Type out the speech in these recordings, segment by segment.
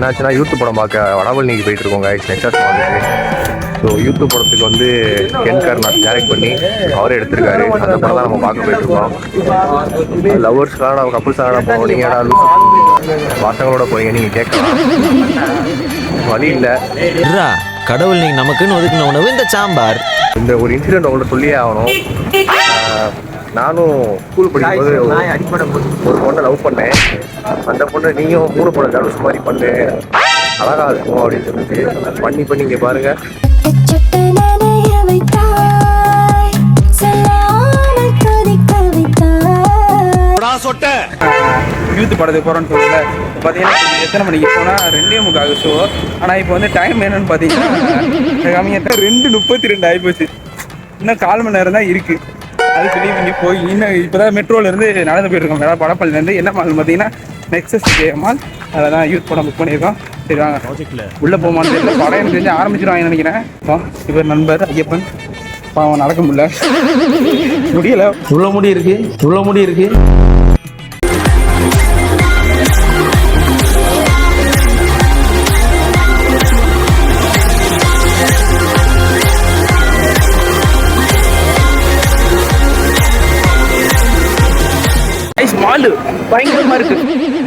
என்னாச்சுன்னா யூத் படம் பார்க்க வடபழனிக்கு போயிட்டு இருக்கோம் கைஸ், நெக்ஸஸ் மாலுக்கு. ஸோ யூத் படத்துக்கு வந்து கென் கர்னாஸ் டைரக்ட் பண்ணி அவரே எடுத்திருக்காரு. அந்த படம் தான் நம்ம பார்க்க போயிட்டு இருக்கோம். லவ்வர்ஸ்க்காக நம்ம கப்புள்ஸாக போவோம். நீங்கள் ஏதாவது பசங்களோட போறீங்க, நீங்கள் கேட்கலாம், வழி இல்லை. கடவுள் நீங்க நமக்குன்னு ஒதுக்கின உணவு இந்த சாம்பார். இந்த ஒரு இன்சிடென்ட் உங்கள்கிட்ட சொல்லியே ஆகணும். நானும் ஸ்கூல் படிக்கும்போது ஒரு பொண்ணை லவ் பண்ணேன். அந்த பொண்ணை நீயும் 3 படம் தடுப்பு மாதிரி பண்ணு, அழகா இருக்கும் அப்படின்னு சொல்லிட்டு பண்ணி இங்கே பாருங்க. யூத் படத்துக்கு போகிறோன்னு சொல்லுங்க. பார்த்தீங்கன்னா எத்தனை மணிக்கு போனால் 2:45 ஷோ. ஆனால் இப்போ வந்து டைம் என்னன்னு பார்த்தீங்கன்னா 2:32 ஆகிப்போச்சு. இன்னும் 1/4 மணி நேரம் தான் இருக்குது. அது சொல்லி இங்கே போய் இன்னும் இப்போ தான் மெட்ரோலேருந்து நடந்து போயிருக்கோம். படப்பள்ளிலேருந்து என்ன மால் பார்த்தீங்கன்னா நெக்ஸஸ் மால். அதில் தான் யூத் படம் புக் பண்ணியிருக்கோம். சரி வாங்க உள்ளே போமான்னு தெரியல. படம் எனக்கு தெரிஞ்சு ஆரம்பிச்சிருவாங்கன்னு நினைக்கிறேன். இவர் நண்பர் ஐயப்பன் பாவம் நடக்க முடியல. இவ்வளோ முடி இருக்கு. மாலு பயங்கரமா இருக்கு,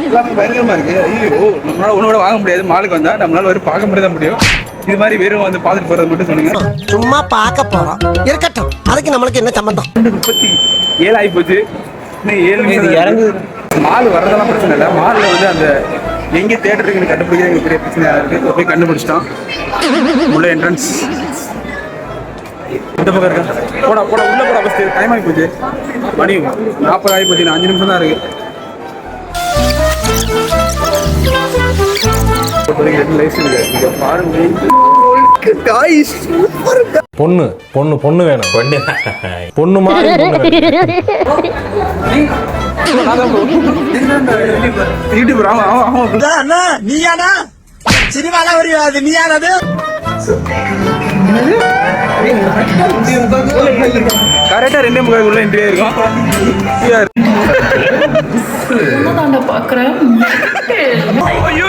எல்லாமே பயங்கரமா இருக்கு. ஐயோ நம்மளால ஒன்னோட வாங்க முடியாது. மாலுக்கு வந்தா நம்மளால ஒரு பார்க்க மட்டும் தான் முடியும். இது மாதிரி வெறும் வந்து பார்த்துட்டு போறது மட்டும் சொல்லுங்க. சும்மா பார்க்க போறோம், இருக்கட்டும். அதுக்கு நம்மளுக்கு என்ன சம்பந்தம்? 2:37 ஆகி போச்சு. இன்னும் 7 நிமிஷம் இறங்கு. மால் வரதெல்லாம் பிரச்சனை இல்லை. மாலில் வந்து அந்த எங்கே தேட்டர் இருக்குன்னு கண்டுபிடிக்கிறது பெரிய பிரச்சனையாக இருக்கு. போய் கண்டுபிடிச்சிட்டோம். உள்ள என்ட்ரன்ஸ் இந்த பக்கம் இருக்கா? போடா உள்ள போடா. ஃபஸ்ட் டைம் ஆகி போச்சு. மணி 40 ஆகி போச்சு. 5 நிமிஷம் தான் இருக்கு. பொண்ணு வேணும். பொண்ணு மாதிரி நீயானா சினிமால வரையாது? நீயானது கரெக்டா 2:45 உள்ள என்ட்ரி இருக்கும். ஐயோ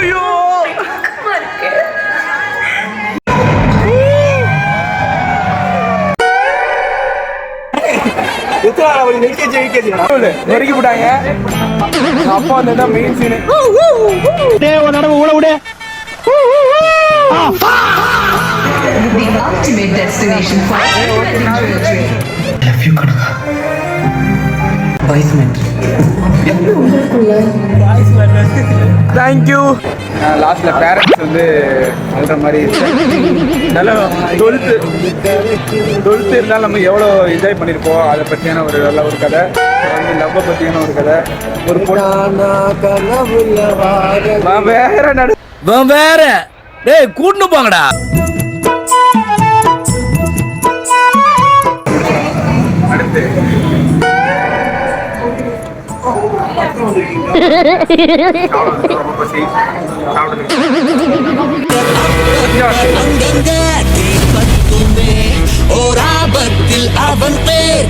நெருக்கி போட்டாங்க. அப்பா வந்து main scene. The ultimate destination for thank you. லாஸ்ட்ல பேரண்ட்ஸ் வந்து சொல்ற மாதிரி நல்ல 12th இருந்தாலும் நம்ம எவ்வளோ என்ஜாய் பண்ணியிருப்போம் அதை பற்றியான ஒரு நல்ல ஒரு கதை. வந்து லவ்வை பற்றியான ஒரு கதை. ஒரு வேற டேய் கூட்டு போங்கடா. அடுத்து அவன் பேர்